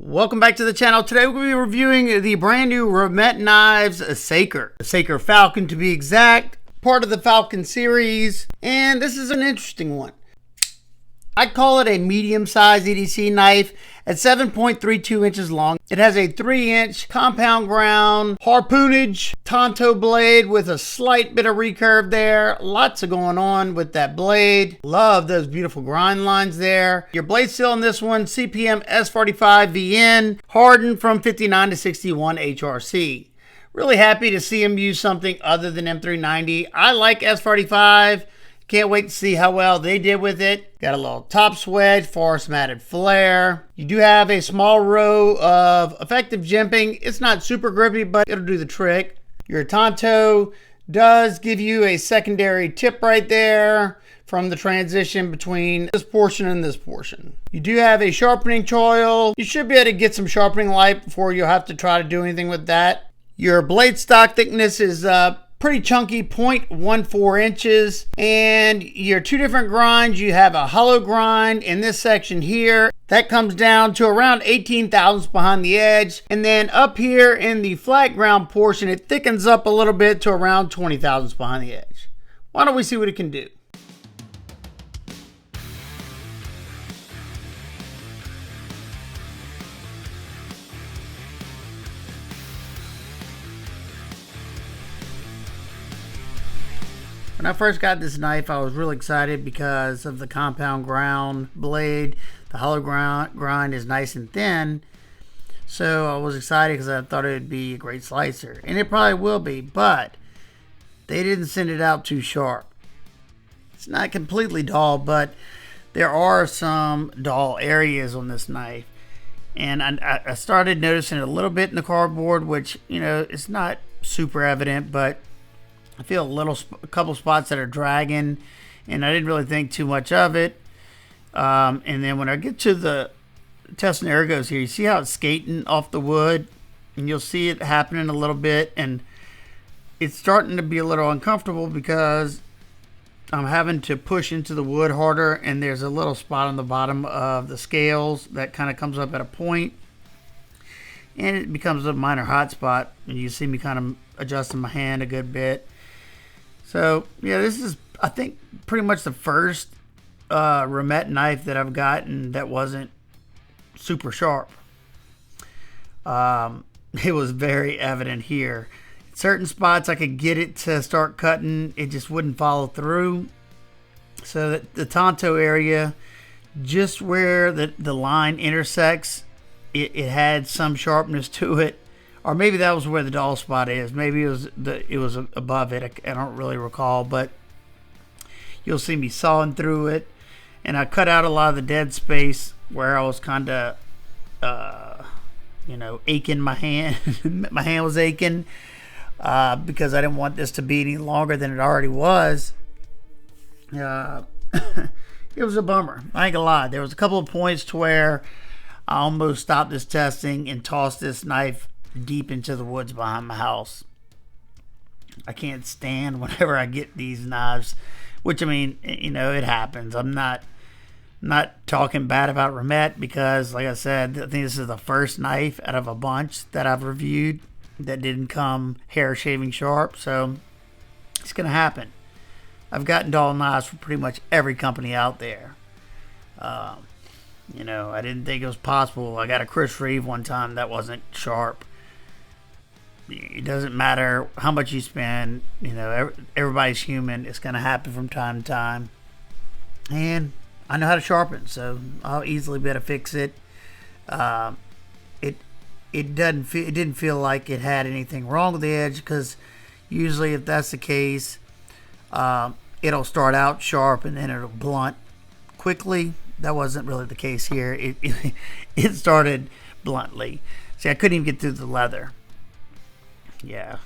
Welcome back to the channel. Today we're going to be reviewing the brand new Remette knives, a Saker. The Saker Falcon to be exact, part of the Falcon series, and this is an interesting one. I'd call it a medium-sized EDC knife at 7.32 inches long. It has a 3-inch compound ground harpoonage Tonto blade with a slight bit of recurve there. Lots of going on with that blade. Love those beautiful grind lines there. Your blade steel in this one, CPM S45 VN, hardened from 59 to 61 HRC. Really happy to see him use something other than M390. I like S45. Can't wait to see how well they did with it. Got a little top swedge, forest matted flare. You do have a small row of effective jimping. It's not super grippy, but it'll do the trick. Your Tonto does give you a secondary tip right there from the transition between this portion and this portion. You do have a sharpening choil. You should be able to get some sharpening light before you'll have to try to do anything with that. Your blade stock thickness is pretty chunky, 0.14 inches. And your two different grinds, you have a hollow grind in this section here. That comes down to around 18 thousandths behind the edge. And then up here in the flat ground portion, it thickens up a little bit to around 20 thousandths behind the edge. Why don't we see what it can do? When I first got this knife, I was really excited because of the compound ground blade. The hollow grind is nice and thin. So I was excited because I thought it would be a great slicer. And it probably will be, but they didn't send it out too sharp. It's not completely dull, but there are some dull areas on this knife. And I started noticing it a little bit in the cardboard, which, you know, it's not super evident, but I feel a couple spots that are dragging, and I didn't really think too much of it. And then when I get to the testing ergos here, you see how it's skating off the wood, and you'll see it happening a little bit, and it's starting to be a little uncomfortable because I'm having to push into the wood harder, and there's a little spot on the bottom of the scales that kind of comes up at a point, and it becomes a minor hot spot, and you see me kind of adjusting my hand a good bit. So, yeah, this is, I think, pretty much the first Remette knife that I've gotten that wasn't super sharp. It was very evident here. Certain spots I could get it to start cutting, it just wouldn't follow through. So that the Tonto area, just where the line intersects, it had some sharpness to it. Or maybe that was where the dull spot is. Maybe it was above it. I don't really recall, but you'll see me sawing through it, and I cut out a lot of the dead space where I was kind of, aching my hand. My hand was aching because I didn't want this to be any longer than it already was. It was a bummer. I ain't gonna lie. There was a couple of points to where I almost stopped this testing and tossed this knife deep into the woods behind my house. I can't stand whenever I get these knives, which, I mean, you know, it happens. I'm not talking bad about Remette because, like I said, I think this is the first knife out of a bunch that I've reviewed that didn't come hair shaving sharp, so it's gonna happen. I've gotten dull knives from pretty much every company out there. You know, I didn't think it was possible. I got a Chris Reeve one time that wasn't sharp. It doesn't matter how much you spend, you know, everybody's human. It's going to happen from time to time. And I know how to sharpen, so I'll easily be able to fix it. It didn't feel like it had anything wrong with the edge, because usually if that's the case, it'll start out sharp and then it'll blunt quickly. That wasn't really the case here. It started bluntly. See, I couldn't even get through the leather. Yeah,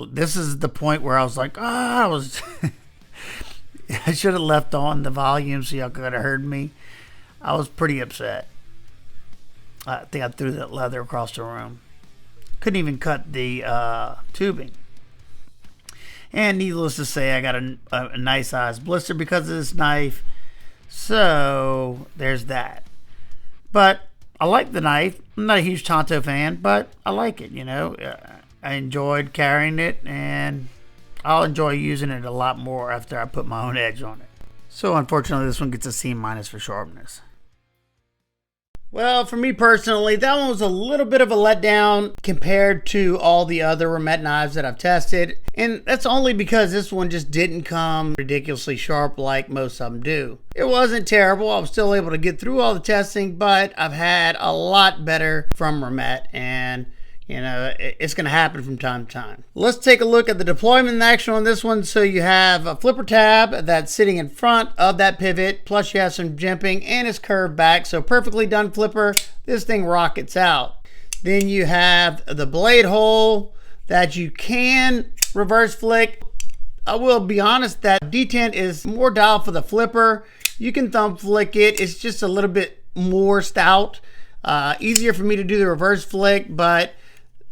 this is the point where I was like, I should have left on the volume so y'all could have heard me. I was pretty upset. I think I threw that leather across the room. Couldn't even cut the tubing. And needless to say, I got a nice sized blister because of this knife. So there's that. But I like the knife. I'm not a huge Tonto fan, but I like it, you know. I enjoyed carrying it, and I'll enjoy using it a lot more after I put my own edge on it. So unfortunately, this one gets a C- for sharpness. Well, for me personally, that one was a little bit of a letdown compared to all the other Remette knives that I've tested. And that's only because this one just didn't come ridiculously sharp like most of them do. It wasn't terrible. I was still able to get through all the testing, but I've had a lot better from Remette, and you know, it's going to happen from time to time. Let's take a look at the deployment in action on this one. So you have a flipper tab that's sitting in front of that pivot, plus you have some jimping, and it's curved back. So perfectly done flipper. This thing rockets out. Then you have the blade hole that you can reverse flick. I will be honest, that detent is more dialed for the flipper. You can thumb flick it. It's just a little bit more stout. Easier for me to do the reverse flick, but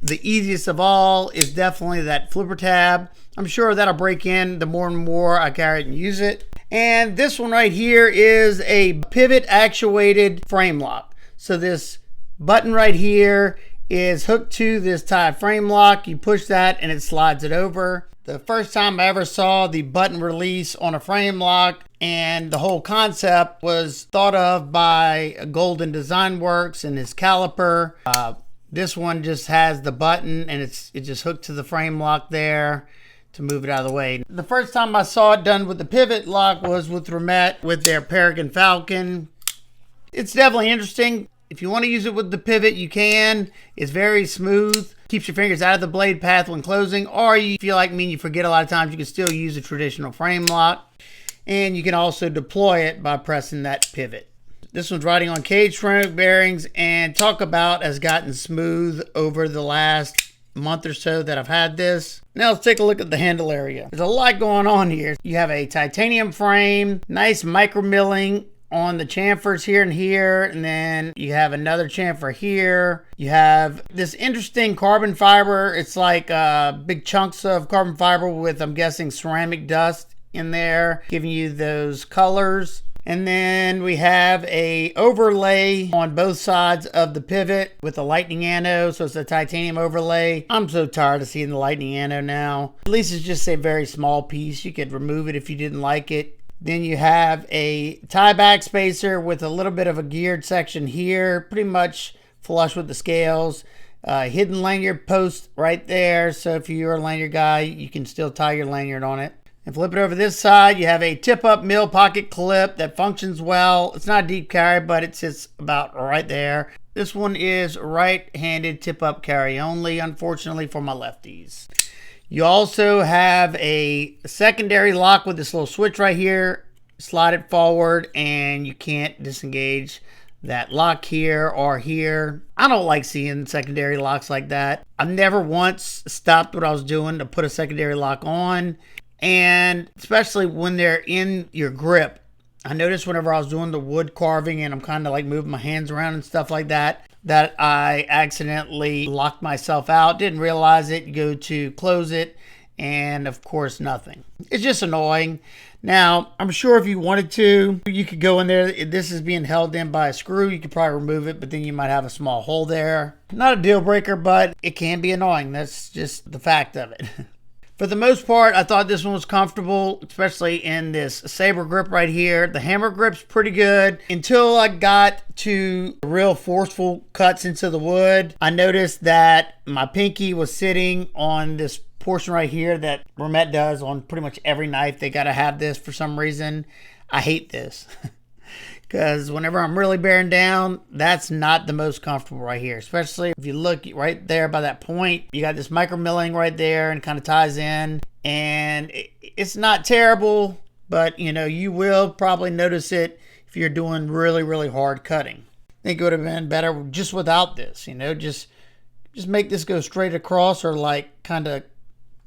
the easiest of all is definitely that flipper tab. I'm sure that'll break in the more and more I carry it and use it. And this one right here is a pivot actuated frame lock. So this button right here is hooked to this tie frame lock. You push that and it slides it over. The first time I ever saw the button release on a frame lock, and the whole concept was thought of by Golden Design Works and his caliper. This one just has the button, and it's just hooked to the frame lock there to move it out of the way. The first time I saw it done with the pivot lock was with Remette with their Peregrine Falcon. It's definitely interesting. If you want to use it with the pivot, you can. It's very smooth. Keeps your fingers out of the blade path when closing, or you feel like me and you forget a lot of times, you can still use a traditional frame lock. And you can also deploy it by pressing that pivot. This one's riding on cage ceramic bearings, and talk about has gotten smooth over the last month or so that I've had this. Now let's take a look at the handle area. There's a lot going on here. You have a titanium frame, nice micro milling on the chamfers here and here, and then you have another chamfer here. You have this interesting carbon fiber. It's like big chunks of carbon fiber with, I'm guessing, ceramic dust in there, giving you those colors. And then we have a overlay on both sides of the pivot with a lightning anode, so it's a titanium overlay. I'm so tired of seeing the lightning anode now. At least it's just a very small piece. You could remove it if you didn't like it. Then you have a tie back spacer with a little bit of a geared section here, pretty much flush with the scales. Hidden lanyard post right there, so if you're a lanyard guy, you can still tie your lanyard on it. And flip it over this side, you have a tip-up mill pocket clip that functions well. It's not a deep carry, but it sits about right there. This one is right-handed tip-up carry only, unfortunately for my lefties. You also have a secondary lock with this little switch right here. Slide it forward, and you can't disengage that lock here or here. I don't like seeing secondary locks like that. I've never once stopped what I was doing to put a secondary lock on. And especially when they're in your grip. I noticed whenever I was doing the wood carving and I'm kind of like moving my hands around and stuff like that, that I accidentally locked myself out. Didn't realize it. You go to close it, and of course nothing. It's just annoying. Now, I'm sure if you wanted to, you could go in there. This is being held in by a screw. You could probably remove it, but then you might have a small hole there. Not a deal breaker, but it can be annoying. That's just the fact of it. For the most part, I thought this one was comfortable, especially in this saber grip right here. The hammer grip's pretty good until I got to real forceful cuts into the wood. I noticed that my pinky was sitting on this portion right here that Remette does on pretty much every knife. They got to have this for some reason. I hate this. Because whenever I'm really bearing down, that's not the most comfortable right here. Especially if you look right there by that point, you got this micro milling right there and kind of ties in. And it's not terrible, but you know, you will probably notice it if you're doing really, really hard cutting. I think it would have been better just without this, you know, just make this go straight across, or like kind of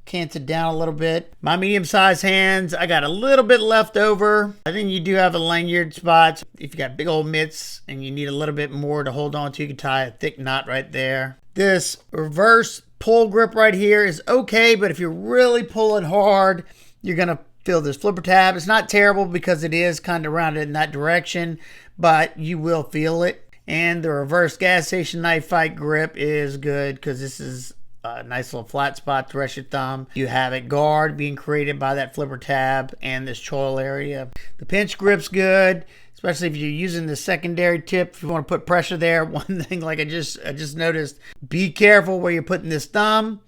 cant it down a little bit. My medium-sized hands, I got a little bit left over. I think you do have a lanyard spot. If you got big old mitts and you need a little bit more to hold on to, you can tie a thick knot right there. This reverse pull grip right here is okay, but if you're really pulling hard, you're gonna feel this flipper tab. It's not terrible because it is kind of rounded in that direction, but you will feel it. And the reverse gas station knife fight grip is good because this is a nice little flat spot to rest your thumb. You have a guard being created by that flipper tab and this choil area. The pinch grip's good, especially if you're using the secondary tip. If you want to put pressure there, one thing like I just noticed, be careful where you're putting this thumb.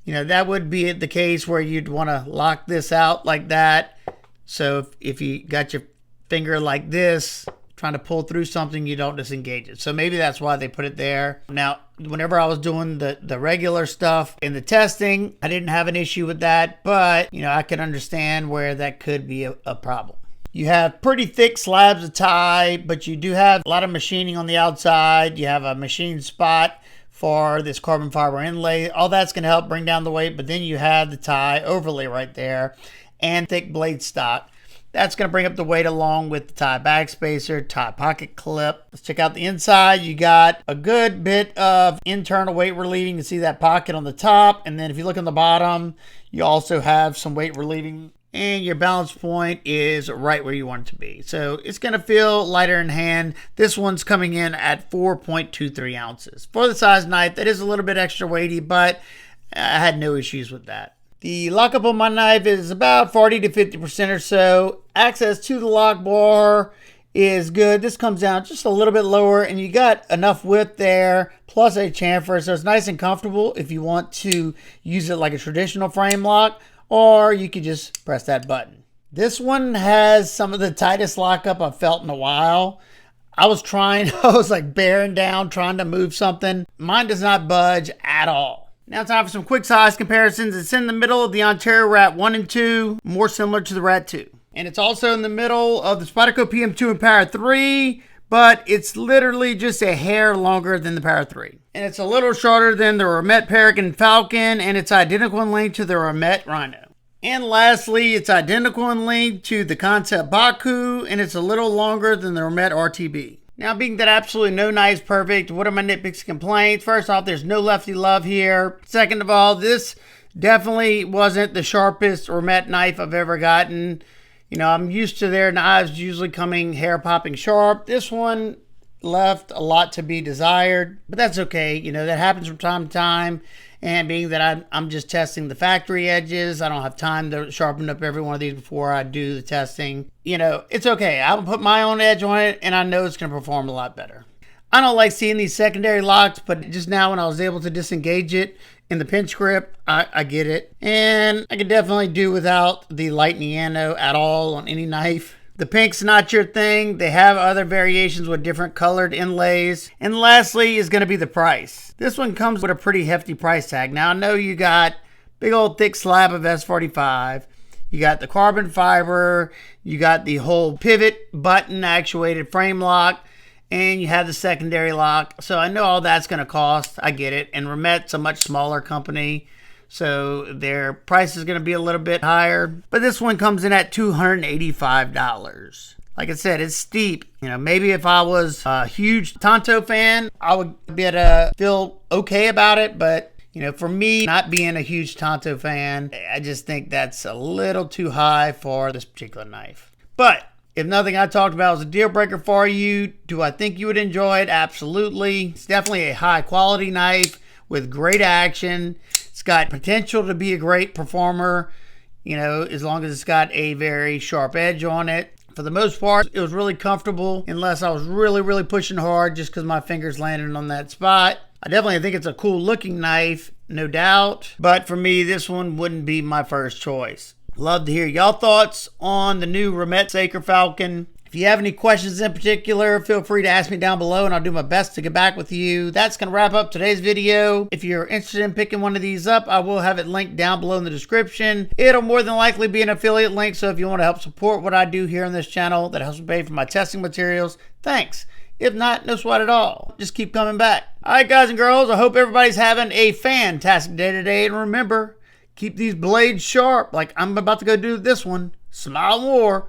You know, that would be the case where you'd want to lock this out like that. So if you got your finger like this, trying to pull through something, you don't disengage it. So maybe that's why they put it there. Now, whenever I was doing the regular stuff in the testing, I didn't have an issue with that, but you know, I can understand where that could be a problem. You have pretty thick slabs of tie, but you do have a lot of machining on the outside. You have a machine spot for this carbon fiber inlay. All that's going to help bring down the weight, but then you have the tie overlay right there and thick blade stock. That's going to bring up the weight along with the tie bag spacer, tie pocket clip. Let's check out the inside. You got a good bit of internal weight relieving. You can see that pocket on the top. And then if you look on the bottom, you also have some weight relieving. And your balance point is right where you want it to be. So it's going to feel lighter in hand. This one's coming in at 4.23 ounces. For the size knife, that is a little bit extra weighty, but I had no issues with that. The lockup on my knife is about 40 to 50% or so. Access to the lock bar is good. This comes down just a little bit lower and you got enough width there plus a chamfer. So it's nice and comfortable if you want to use it like a traditional frame lock, or you could just press that button. This one has some of the tightest lockup I've felt in a while. I was like bearing down, trying to move something. Mine does not budge at all. Now time for some quick size comparisons. It's in the middle of the Ontario Rat 1 and 2, more similar to the Rat 2. And it's also in the middle of the Spyderco PM2 and Power 3, but it's literally just a hair longer than the Power 3. And it's a little shorter than the Remette Peregrine Falcon, and it's identical in length to the Remette Rhino. And lastly, it's identical in length to the Concept Baku, and it's a little longer than the Remette RTB. Now, being that absolutely no knife's perfect, what are my nitpicks and complaints? First off, there's no lefty love here. Second of all, this definitely wasn't the sharpest Remette knife I've ever gotten. You know, I'm used to their knives usually coming hair popping sharp. This one left a lot to be desired, but that's okay. You know, that happens from time to time. And being that I'm just testing the factory edges, I don't have time to sharpen up every one of these before I do the testing. You know, it's okay. I'll put my own edge on it and I know it's going to perform a lot better. I don't like seeing these secondary locks, but just now when I was able to disengage it in the pinch grip, I get it. And I could definitely do without the light Niano at all on any knife. The pink's not your thing. They have other variations with different colored inlays. And lastly is going to be the price. This one comes with a pretty hefty price tag. Now I know you got big old thick slab of S45. You got the carbon fiber. You got the whole pivot button actuated frame lock. And you have the secondary lock. So I know all that's going to cost. I get it. And Remette's a much smaller company, so their price is going to be a little bit higher. But this one comes in at $285. Like I said, it's steep. You know, maybe if I was a huge Tonto fan, I would be able to feel okay about it. But, you know, for me, not being a huge Tonto fan, I just think that's a little too high for this particular knife. But if nothing I talked about was a deal breaker for you, do I think you would enjoy it? Absolutely. It's definitely a high quality knife with great action. It's got potential to be a great performer, you know, as long as it's got a very sharp edge on it. For the most part, it was really comfortable unless I was really pushing hard just because my fingers landed on that spot. I definitely think it's a cool looking knife, no doubt. But for me, this one wouldn't be my first choice. Love to hear y'all thoughts on the new Remette Saker Falcon. If you have any questions in particular, feel free to ask me down below and I'll do my best to get back with you. That's going to wrap up today's video. If you're interested in picking one of these up, I will have it linked down below in the description. It'll more than likely be an affiliate link, so if you want to help support what I do here on this channel, that helps me pay for my testing materials, thanks. If not, no sweat at all. Just keep coming back. All right, guys and girls, I hope everybody's having a fantastic day today. And remember, keep these blades sharp like I'm about to go do this one. Smile more.